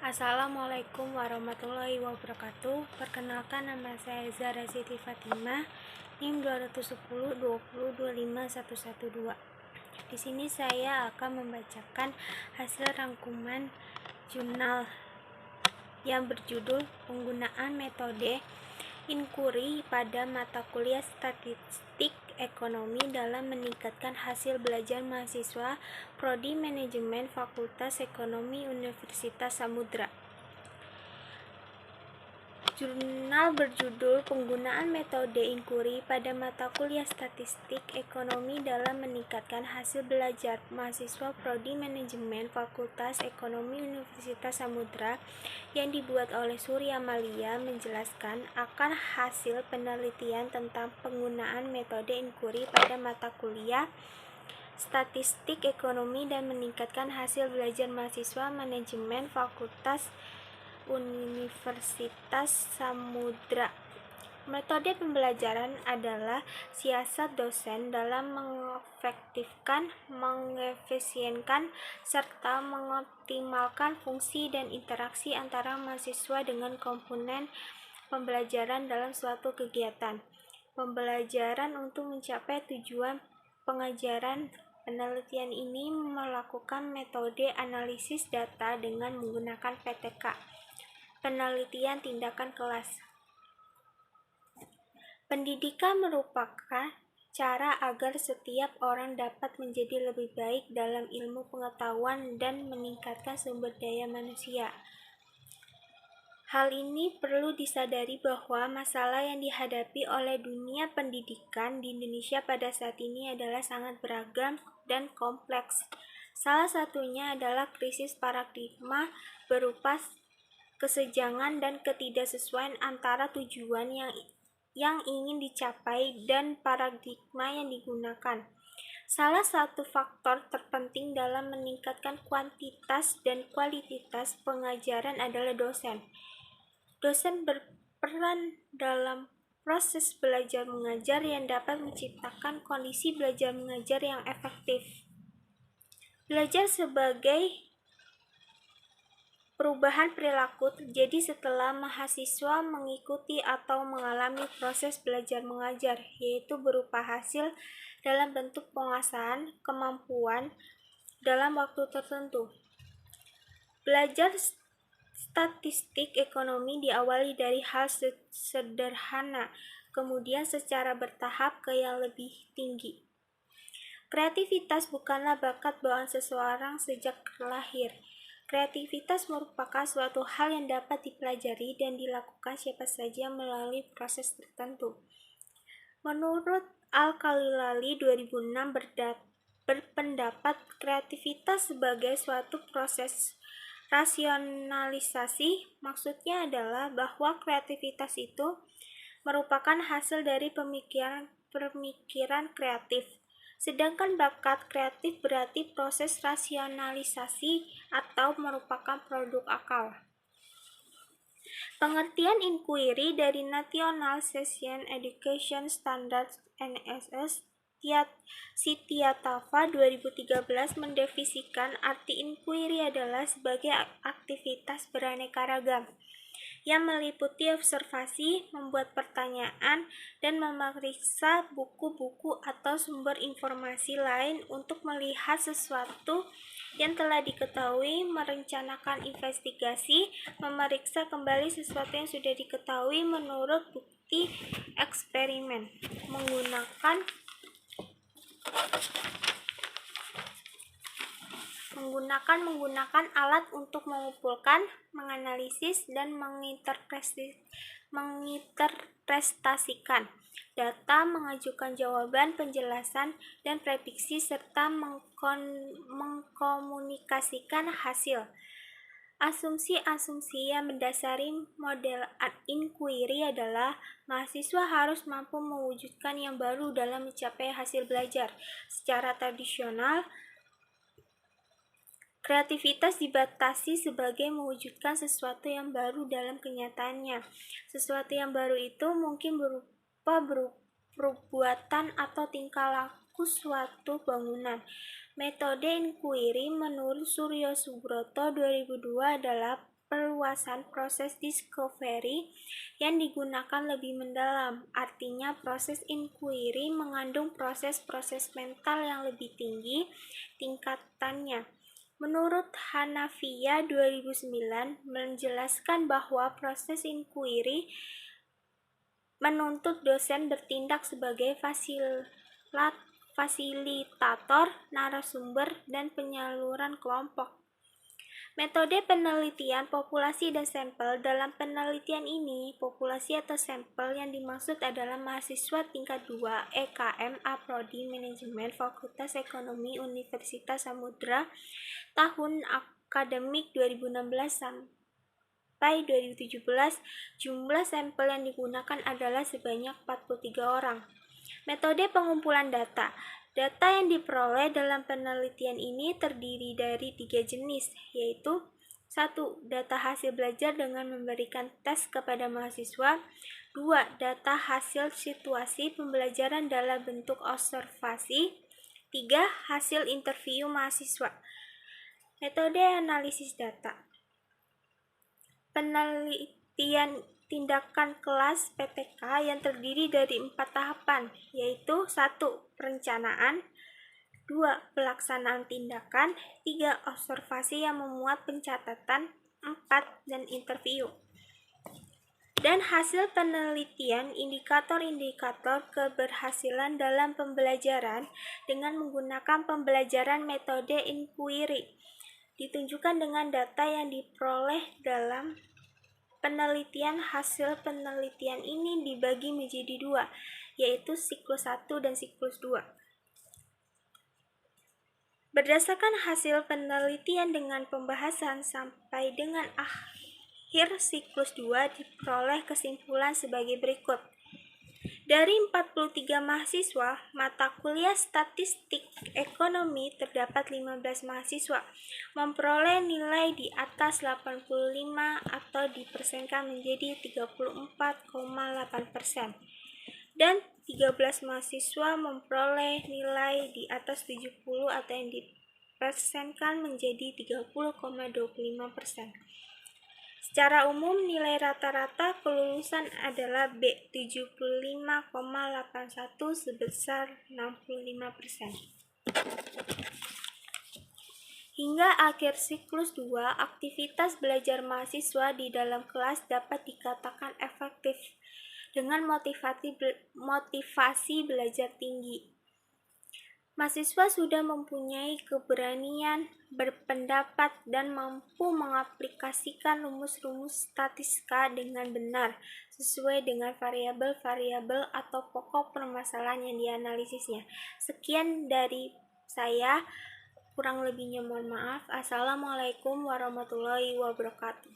Assalamualaikum warahmatullahi wabarakatuh. Perkenalkan, nama saya Zahra Siti Fatimah, NIM 210 20 25 112. Di sini saya akan membacakan hasil rangkuman jurnal yang berjudul Penggunaan Metode Inquiry pada mata kuliah Statistik Ekonomi dalam meningkatkan hasil belajar mahasiswa Prodi Manajemen Fakultas Ekonomi Universitas Samudra. Jurnal berjudul Penggunaan Metode Inquiry pada mata kuliah Statistik Ekonomi dalam meningkatkan hasil belajar mahasiswa Prodi Manajemen Fakultas Ekonomi Universitas Samudra yang dibuat oleh Surya Malia menjelaskan akan hasil penelitian tentang penggunaan metode inquiry pada mata kuliah Statistik Ekonomi dan meningkatkan hasil belajar mahasiswa Manajemen Fakultas Universitas Samudra. Metode pembelajaran adalah siasat dosen dalam mengefektifkan, mengefisienkan, serta mengoptimalkan fungsi dan interaksi antara mahasiswa dengan komponen pembelajaran dalam suatu kegiatan pembelajaran untuk mencapai tujuan pengajaran. Penelitian ini melakukan metode analisis data dengan menggunakan PTK, penelitian tindakan kelas. Pendidikan merupakan cara agar setiap orang dapat menjadi lebih baik dalam ilmu pengetahuan dan meningkatkan sumber daya manusia. Hal ini perlu disadari bahwa masalah yang dihadapi oleh dunia pendidikan di Indonesia pada saat ini adalah sangat beragam dan kompleks. Salah satunya adalah krisis paradigma berupa kesenjangan dan ketidaksesuaian antara tujuan yang ingin dicapai dan paradigma yang digunakan. Salah satu faktor terpenting dalam meningkatkan kuantitas dan kualitas pengajaran adalah dosen. Dosen berperan dalam proses belajar mengajar yang dapat menciptakan kondisi belajar mengajar yang efektif. Belajar sebagai perubahan perilaku terjadi setelah mahasiswa mengikuti atau mengalami proses belajar mengajar, yaitu berupa hasil dalam bentuk penguasaan kemampuan dalam waktu tertentu. Belajar statistik ekonomi diawali dari hal sederhana, kemudian secara bertahap ke yang lebih tinggi. Kreativitas bukanlah bakat bawaan seseorang sejak lahir. Kreativitas merupakan suatu hal yang dapat dipelajari dan dilakukan siapa saja melalui proses tertentu. Menurut Al-Khalili 2006 berpendapat kreativitas sebagai suatu proses rasionalisasi. Maksudnya adalah bahwa kreativitas itu merupakan hasil dari pemikiran kreatif. Sedangkan bakat kreatif berarti proses rasionalisasi atau merupakan produk akal. Pengertian inquiry dari National Science Education Standards NSS Sitiatava 2013 mendefinisikan arti inquiry adalah sebagai aktivitas beraneka ragam yang meliputi observasi, membuat pertanyaan, dan memeriksa buku-buku atau sumber informasi lain untuk melihat sesuatu yang telah diketahui, merencanakan investigasi, memeriksa kembali sesuatu yang sudah diketahui menurut bukti eksperimen, menggunakan alat untuk mengumpulkan, menganalisis, dan menginterpretasikan data, mengajukan jawaban, penjelasan, dan prediksi, serta mengkomunikasikan hasil. Asumsi-asumsi yang mendasari model inquiry adalah mahasiswa harus mampu mewujudkan yang baru dalam mencapai hasil belajar. Secara tradisional, kreativitas dibatasi sebagai mewujudkan sesuatu yang baru dalam kenyataannya. Sesuatu yang baru itu mungkin berupa perbuatan atau tingkah laku suatu bangunan. Metode inquiry menurut Suryo Subroto 2002 adalah perluasan proses discovery yang digunakan lebih mendalam. Artinya, proses inquiry mengandung proses-proses mental yang lebih tinggi tingkatannya. Menurut Hanafiya 2009 menjelaskan bahwa proses inquiry menuntut dosen bertindak sebagai fasilitator, narasumber, dan penyaluran kelompok. Metode penelitian populasi dan sampel. Dalam penelitian ini, populasi atau sampel yang dimaksud adalah mahasiswa tingkat 2 EKM Prodi Manajemen Fakultas Ekonomi Universitas Samudra tahun akademik 2016 sampai 2017. Jumlah sampel yang digunakan adalah sebanyak 43 orang. Metode pengumpulan data. Data yang diperoleh dalam penelitian ini terdiri dari 3 jenis, yaitu 1. Data hasil belajar dengan memberikan tes kepada mahasiswa. 2. Data hasil situasi pembelajaran dalam bentuk observasi. 3. Hasil interview mahasiswa. Metode analisis data. Penelitian tindakan kelas PTK yang terdiri dari 4 tahapan, yaitu 1. Perencanaan, 2. Pelaksanaan tindakan, 3. Observasi yang memuat pencatatan, 4. Dan interview. Dan hasil penelitian indikator-indikator keberhasilan dalam pembelajaran dengan menggunakan pembelajaran metode inquiry ditunjukkan dengan data yang diperoleh dalam penelitian. Hasil penelitian ini dibagi menjadi 2, yaitu siklus 1 dan siklus 2. Berdasarkan hasil penelitian dengan pembahasan sampai dengan akhir siklus 2 diperoleh kesimpulan sebagai berikut. Dari 43 mahasiswa mata kuliah statistik ekonomi, terdapat 15 mahasiswa memperoleh nilai di atas 85 atau dipersenkan menjadi 34,8%, dan 13 mahasiswa memperoleh nilai di atas 70 atau yang dipersenkan menjadi 30,25%. Secara umum, nilai rata-rata kelulusan adalah B, 75,81 sebesar 65%. Hingga akhir siklus 2, aktivitas belajar mahasiswa di dalam kelas dapat dikatakan efektif dengan motivasi belajar tinggi. Mahasiswa sudah mempunyai keberanian berpendapat dan mampu mengaplikasikan rumus-rumus statistika dengan benar sesuai dengan variabel-variabel atau pokok permasalahan yang dianalisisnya. Sekian dari saya, kurang lebihnya mohon maaf. Assalamualaikum warahmatullahi wabarakatuh.